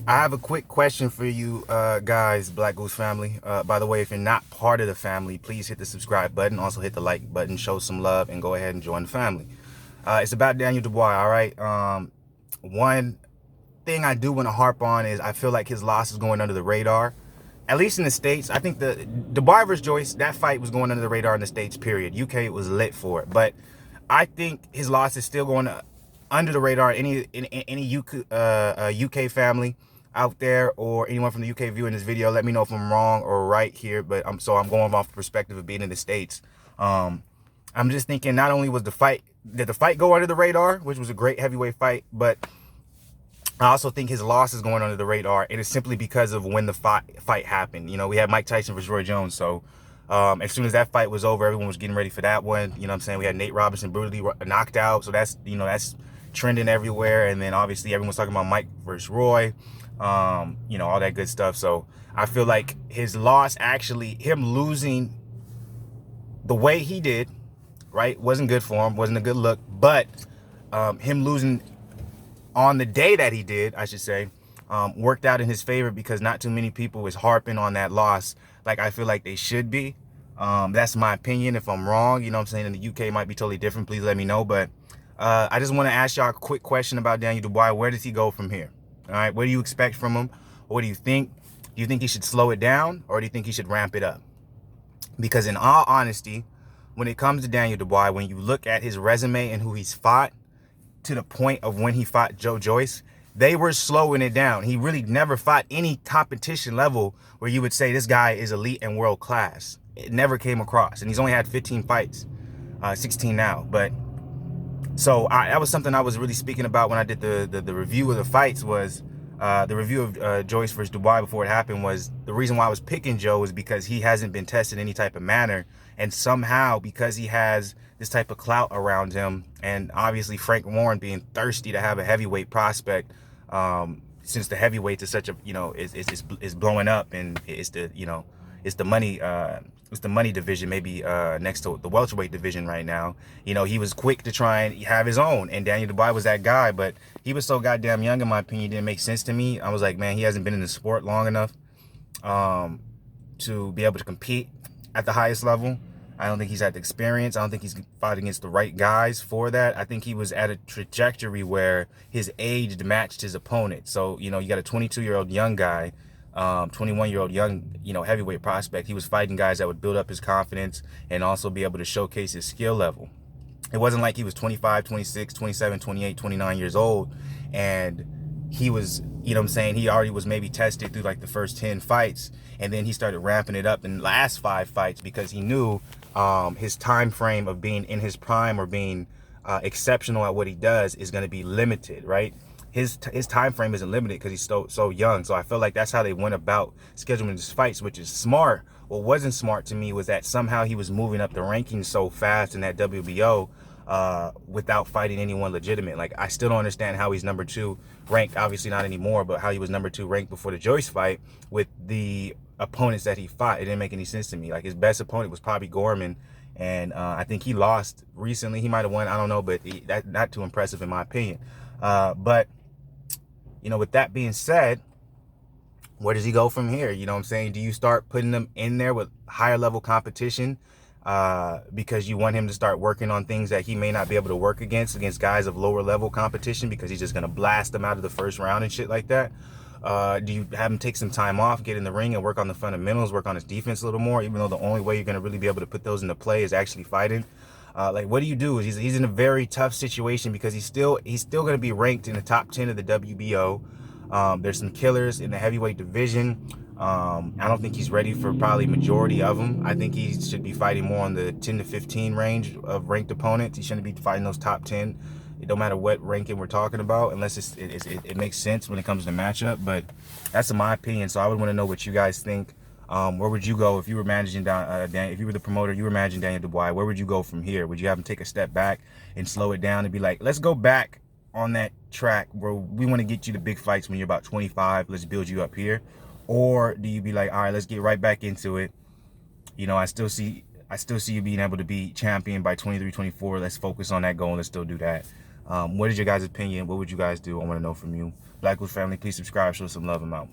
I have a quick question for you guys, Black Goose family. By the way, if you're not part of the family, please hit the subscribe button. Also hit the like button, show some love, and go ahead and join the family. It's about Daniel Dubois, all right? One thing I do want to harp on is I feel like his loss is going under the radar. At least in the States. I think the Dubois versus Joyce, that fight was going under the radar in the States, period. UK was lit for it. But I think his loss is still going under the radar. Any UK family out there or anyone from the UK viewing this video, let me know if I'm wrong or right here. But I'm going off the perspective of being in the States. I'm just thinking not only was did the fight go under the radar, which was a great heavyweight fight, but I also think his loss is going under the radar, and it's simply because of when the fight happened. You know, we had Mike Tyson versus Roy Jones, so as soon as that fight was over, everyone was getting ready for that one. You know what I'm saying? We had Nate Robinson brutally knocked out, so that's trending everywhere. And then obviously everyone's talking about Mike versus Roy, all that good stuff. So I feel like his loss, actually, him losing the way he did, right, wasn't good for him, wasn't a good look, but him losing on the day that he did, I should say, worked out in his favor because not too many people was harping on that loss like I feel like they should be. That's my opinion. If I'm wrong, you know what I'm saying, in the UK it might be totally different. Please let me know. But I just want to ask y'all a quick question about Daniel Dubois. Where does he go from here? All right, what do you expect from him? What do you think? Do you think he should slow it down, or do you think he should ramp it up? Because in all honesty, when it comes to Daniel Dubois, when you look at his resume and who he's fought, to the point of when he fought Joyce, they were slowing it down. He really never fought any competition level where you would say this guy is elite and world class. It never came across, and he's only had 15 fights, 16 now. But so that was something I was really speaking about when I did the review of the fights. Was the review of Joyce versus Dubois before it happened. Was the reason why I was picking Joe is because he hasn't been tested in any type of manner, and somehow because he has this type of clout around him, and obviously Frank Warren being thirsty to have a heavyweight prospect, since the heavyweights is such a is blowing up, and it's the money division, maybe next to the welterweight division right now. He was quick to try and have his own, and Daniel Dubois was that guy, but he was so goddamn young, in my opinion. It didn't make sense to me. I was like, man, he hasn't been in the sport long enough to be able to compete at the highest level. I don't think he's had the experience. I don't think he's fought against the right guys for that. I think he was at a trajectory where his age matched his opponent. So, you got a 22-year-old young guy, 21-year-old young, heavyweight prospect. He was fighting guys that would build up his confidence and also be able to showcase his skill level. It wasn't like he was 25, 26, 27, 28, 29 years old, and he was, he already was maybe tested through like the first 10 fights, and then he started ramping it up in the last 5 fights because he knew his time frame of being in his prime or being exceptional at what he does is going to be limited, right? His time frame isn't limited because he's so young. So I feel like that's how they went about scheduling his fights, which is smart. What wasn't smart to me was that somehow he was moving up the rankings so fast in that WBO without fighting anyone legitimate. Like, I still don't understand how he's number 2 ranked, obviously not anymore, but how he was number 2 ranked before the Joyce fight with the opponents that he fought. It didn't make any sense to me. Like, his best opponent was probably Gorman, and I think he lost recently. He might have won, I don't know, but that's not too impressive in my opinion. But with that being said, where does he go from here? You know what I'm saying? Do you start putting him in there with higher level competition because you want him to start working on things that he may not be able to work against guys of lower level competition because he's just going to blast them out of the first round and shit like that? Do you have him take some time off, get in the ring and work on the fundamentals, work on his defense a little more, even though the only way you're going to really be able to put those into play is actually fighting? Like, what do you do? He's in a very tough situation because he's still going to be ranked in the top 10 of the WBO. There's some killers in the heavyweight division. I don't think he's ready for probably majority of them. I think he should be fighting more on the 10 to 15 range of ranked opponents. He shouldn't be fighting those top 10. It don't matter what ranking we're talking about, unless it makes sense when it comes to matchup. But that's in my opinion. So I would want to know what you guys think. Where would you go if you were managing if you were the promoter, you were managing Daniel Dubois? Where would you go from here? Would you have him take a step back and slow it down and be like, let's go back on that track where we want to get you the big fights when you're about 25, let's build you up here? Or do you be like, all right, let's get right back into it? I still see you being able to be champion by 23, 24. Let's focus on that goal and let's still do that. What is your guys' opinion? What would you guys do? I want to know from you. Black Goose family, please subscribe, show some love. I'm out.